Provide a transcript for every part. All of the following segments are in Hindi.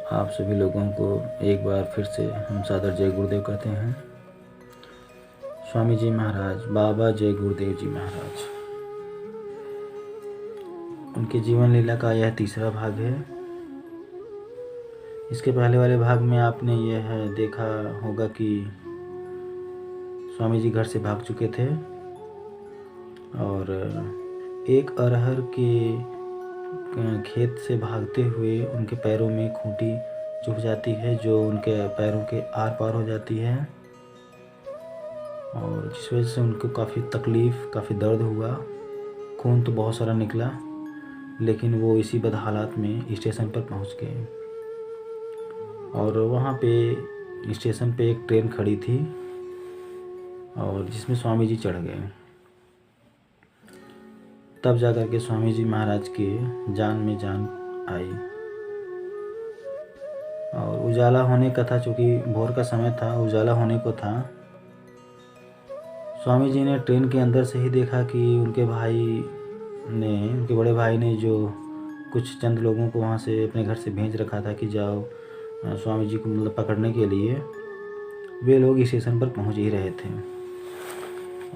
आप सभी लोगों को एक बार फिर से हम सादर जय गुरुदेव कहते हैं। स्वामी जी महाराज, बाबा जय गुरुदेव जी महाराज, उनके जीवन लीला का यह तीसरा भाग है। इसके पहले वाले भाग में आपने यह देखा होगा कि स्वामी जी घर से भाग चुके थे और एक अरहर के खेत से भागते हुए उनके पैरों में खूंटी चुभ जाती है, जो उनके पैरों के आर पार हो जाती है और जिस वजह से उनको काफ़ी तकलीफ़, काफ़ी दर्द हुआ। खून तो बहुत सारा निकला, लेकिन वो इसी बद हालात में स्टेशन पर पहुंच गए और वहाँ पे स्टेशन पे एक ट्रेन खड़ी थी और जिसमें स्वामी जी चढ़ गए। तब जाकर के स्वामी जी महाराज के जान में जान आई और उजाला होने का था, चूँकि भोर का समय था, उजाला होने को था। स्वामी जी ने ट्रेन के अंदर से ही देखा कि उनके बड़े भाई ने जो कुछ चंद लोगों को वहाँ से अपने घर से भेज रखा था कि जाओ स्वामी जी को मतलब पकड़ने के लिए, वे लोग स्टेशन पर पहुँच ही रहे थे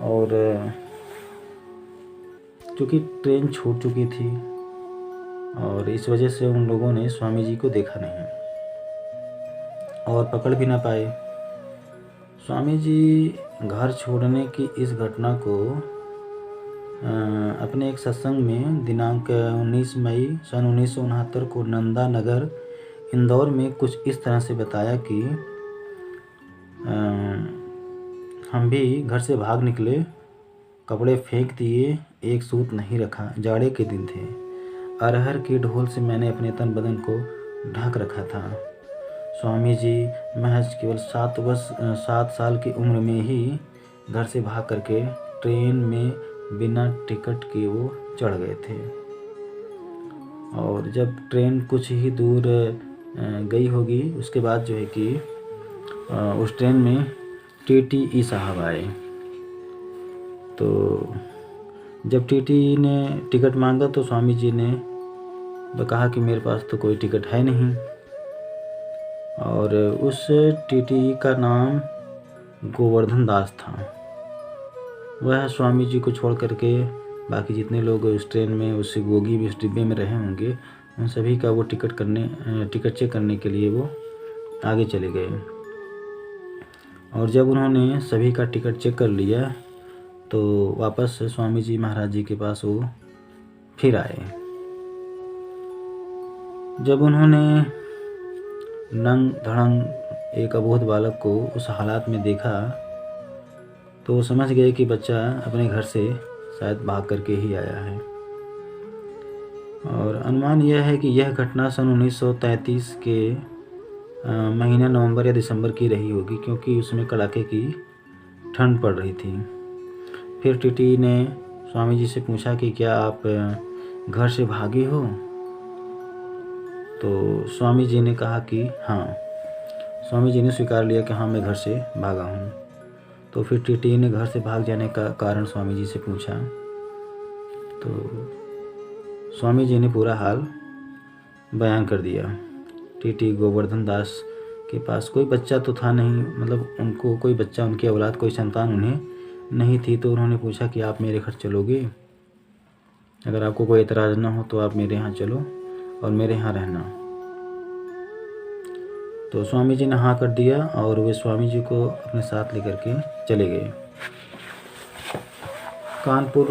और क्योंकि ट्रेन छूट चुकी थी और इस वजह से उन लोगों ने स्वामी जी को देखा नहीं और पकड़ भी ना पाए। स्वामी जी घर छोड़ने की इस घटना को अपने एक सत्संग में दिनांक 19 मई सन 1969 को नंदा नगर इंदौर में कुछ इस तरह से बताया कि हम भी घर से भाग निकले, कपड़े फेंक दिए, एक सूत नहीं रखा। जाड़े के दिन थे। अरहर की ढोल से मैंने अपने तन बदन को ढक रखा था। स्वामी जी महज केवल 7 साल की उम्र में ही घर से भाग करके ट्रेन में बिना टिकट के वो चढ़ गए थे और जब ट्रेन कुछ ही दूर गई होगी उसके बाद जो है कि उस ट्रेन में टीटी साहब आए। तो जब टीटी ने टिकट मांगा तो स्वामी जी ने कहा कि मेरे पास तो कोई टिकट है नहीं और उस टीटी का नाम गोवर्धन दास था। वह स्वामी जी को छोड़ करके बाकी जितने लोग उस ट्रेन में, उस बोगी में, उस डिब्बे में रहे होंगे, उन सभी का वो टिकट चेक करने के लिए वो आगे चले गए और जब उन्होंने सभी का टिकट चेक कर लिया तो वापस स्वामी जी महाराज जी के पास वो फिर आए। जब उन्होंने नंग धड़ंग एक अबोध बालक को उस हालात में देखा तो वो समझ गए कि बच्चा अपने घर से शायद भाग करके ही आया है और अनुमान यह है कि यह घटना सन 1933 के महीना नवंबर या दिसंबर की रही होगी, क्योंकि उसमें कड़ाके की ठंड पड़ रही थी। फिर टीटी ने स्वामी जी से पूछा कि क्या आप घर से भागे हो? तो स्वामी जी ने कहा कि हाँ। स्वामी जी ने स्वीकार लिया कि हाँ, मैं घर से भागा हूँ। तो फिर टीटी ने घर से भाग जाने का कारण स्वामी जी से पूछा तो स्वामी जी ने पूरा हाल बयान कर दिया। टीटी गोवर्धन दास के पास कोई बच्चा तो था नहीं, मतलब उनको कोई बच्चा, उनकी औलाद, कोई संतान उन्हें नहीं थी। तो उन्होंने पूछा कि आप मेरे घर चलोगे? अगर आपको कोई एतराज़ ना हो तो आप मेरे यहाँ चलो और मेरे यहाँ रहना। तो स्वामी जी ने हाँ कर दिया और वे स्वामी जी को अपने साथ लेकर के चले गए। कानपुर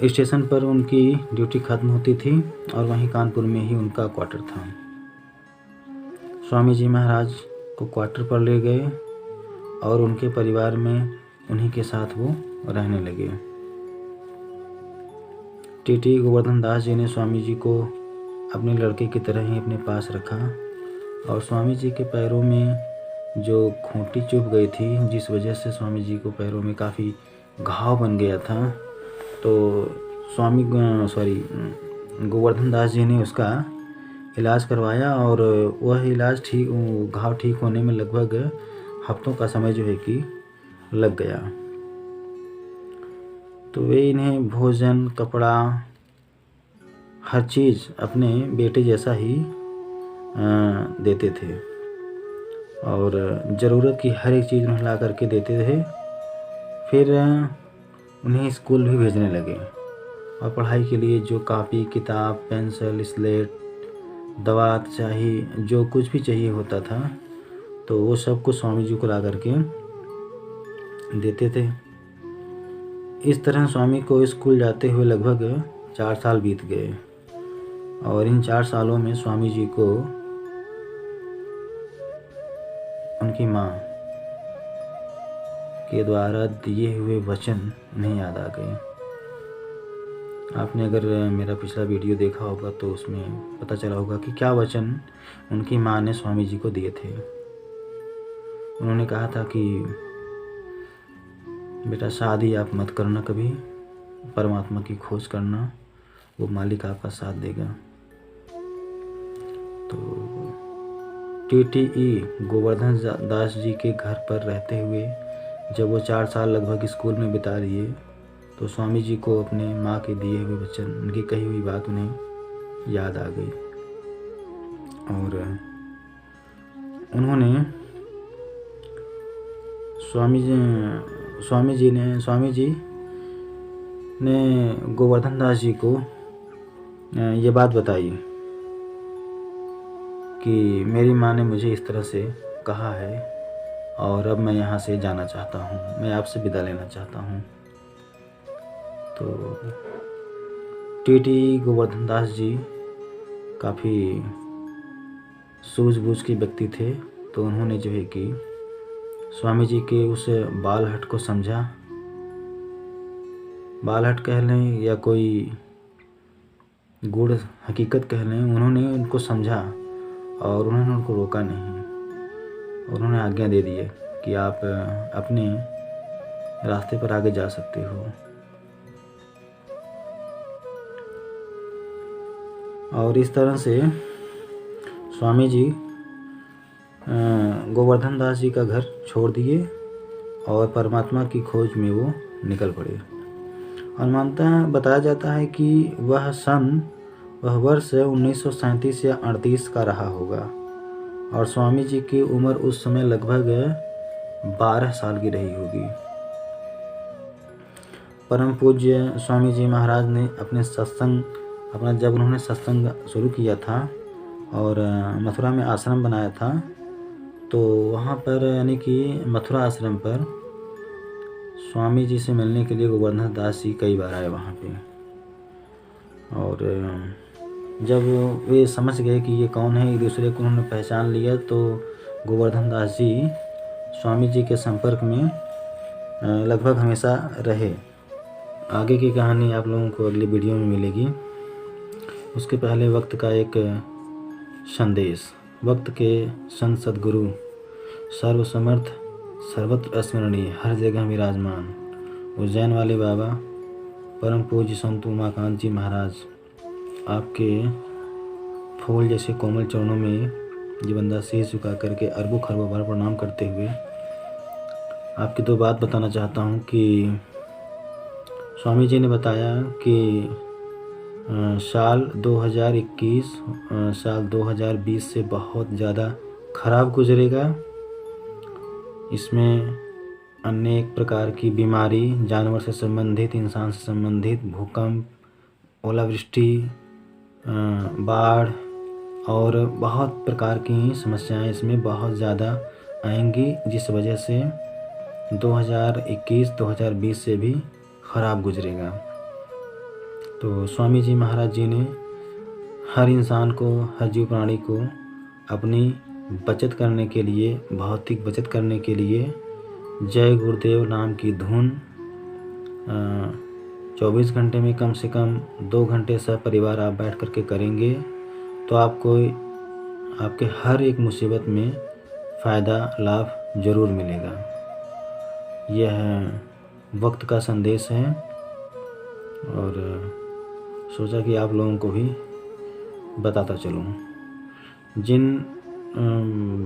स्टेशन पर उनकी ड्यूटी ख़त्म होती थी और वहीं कानपुर में ही उनका क्वार्टर था। स्वामी जी महाराज को क्वार्टर पर ले गए और उनके परिवार में उन्हीं के साथ वो रहने लगे। टीटी गोवर्धन दास जी ने स्वामी जी को अपने लड़के की तरह ही अपने पास रखा और स्वामी जी के पैरों में जो खूंटी चुभ गई थी, जिस वजह से स्वामी जी को पैरों में काफ़ी घाव बन गया था, तो गोवर्धन दास जी ने उसका इलाज करवाया और वह इलाज घाव ठीक होने में लगभग हफ्तों का समय जो है कि लग गया। तो वे इन्हें भोजन, कपड़ा, हर चीज़ अपने बेटे जैसा ही देते थे और ज़रूरत की हर एक चीज़ उन्हें ला करके देते थे। फिर उन्हें स्कूल भी भेजने लगे और पढ़ाई के लिए जो कापी किताब पेंसिल स्लेट दवा चाहिए, जो कुछ भी चाहिए होता था तो वो सब कुछ स्वामी जी को ला करके देते थे। इस तरह स्वामी को स्कूल जाते हुए लगभग 4 साल बीत गए और इन 4 सालों में स्वामी जी को उनकी माँ के द्वारा दिए हुए वचन उन्हें याद आ गए। आपने अगर मेरा पिछला वीडियो देखा होगा तो उसमें पता चला होगा कि क्या वचन उनकी माँ ने स्वामी जी को दिए थे। उन्होंने कहा था कि बेटा शादी आप मत करना कभी, परमात्मा की खोज करना, वो मालिक आपका साथ देगा। तो TTE गोवर्धन दास जी के घर पर रहते हुए जब वो 4 साल लगभग स्कूल में बिता दिए तो स्वामी जी को अपने माँ के दिए हुए वचन, उनकी कही हुई बात उन्हें याद आ गई और उन्होंने स्वामी जी ने गोवर्धन दास जी को ये बात बताई कि मेरी माँ ने मुझे इस तरह से कहा है और अब मैं यहाँ से जाना चाहता हूँ, मैं आपसे विदा लेना चाहता हूँ। तो TTE गोवर्धन दास जी काफ़ी सूझबूझ के व्यक्ति थे, तो उन्होंने जो है कि स्वामी जी के उस बालहट को समझा, बालहट कह लें या कोई गूढ़ हकीकत कह लें, उन्होंने उनको समझा और उन्होंने उनको रोका नहीं। उन्होंने आज्ञा दे दी कि आप अपने रास्ते पर आगे जा सकते हो। और इस तरह से स्वामी जी गोवर्धन दास जी का घर छोड़ दिए और परमात्मा की खोज में वो निकल पड़े। और बताया जाता है कि वह वर्ष 1937 या 38 का रहा होगा और स्वामी जी की उम्र उस समय लगभग 12 साल की रही होगी। परम पूज्य स्वामी जी महाराज ने जब उन्होंने सत्संग शुरू किया था और मथुरा में आश्रम बनाया था, तो वहाँ पर यानी कि मथुरा आश्रम पर स्वामी जी से मिलने के लिए गोवर्धन दास जी कई बार आए वहाँ पे। और जब वे समझ गए कि ये कौन है, एक दूसरे को उन्होंने पहचान लिया, तो गोवर्धन दास जी स्वामी जी के संपर्क में लगभग हमेशा रहे। आगे की कहानी आप लोगों को अगली वीडियो में मिलेगी। उसके पहले वक्त का एक संदेश। वक्त के संत सद्गुरु सर्वसमर्थ सर्वत्र स्मरणीय हर जगह विराजमान उज्जैन वाले बाबा परम पूज्य संत उमाकांत जी महाराज आपके फूल जैसे कोमल चरणों में ये बंदा शीश झुका करके अरबों खरबों बार प्रणाम करते हुए आपकी 2 बात बताना चाहता हूँ कि स्वामी जी ने बताया कि साल 2020 से बहुत ज़्यादा खराब गुजरेगा। इसमें अनेक प्रकार की बीमारी, जानवर से संबंधित, इंसान से संबंधित, भूकंप, ओलावृष्टि, बाढ़ और बहुत प्रकार की समस्याएं इसमें बहुत ज़्यादा आएंगी, जिस वजह से 2021-2020 से भी ख़राब गुजरेगा। तो स्वामी जी महाराज जी ने हर इंसान को, हर जीव प्राणी को अपनी बचत करने के लिए, भौतिक बचत करने के लिए जय गुरुदेव नाम की धुन 24 घंटे में कम से कम 2 घंटे सपरिवार आप बैठ करके करेंगे तो आपको आपके हर एक मुसीबत में फ़ायदा लाभ ज़रूर मिलेगा। यह वक्त का संदेश है और सोचा कि आप लोगों को भी बताता चलूँ। जिन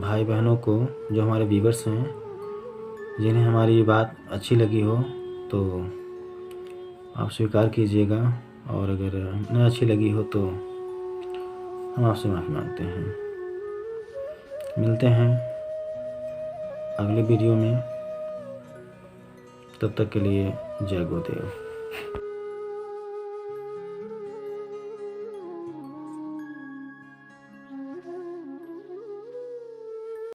भाई बहनों को, जो हमारे व्यूअर्स हैं, जिन्हें हमारी ये बात अच्छी लगी हो तो आप स्वीकार कीजिएगा, और अगर न अच्छी लगी हो तो हम आपसे माफ़ी मांगते हैं। मिलते हैं अगले वीडियो में, तब तक के लिए जय गुरुदेव।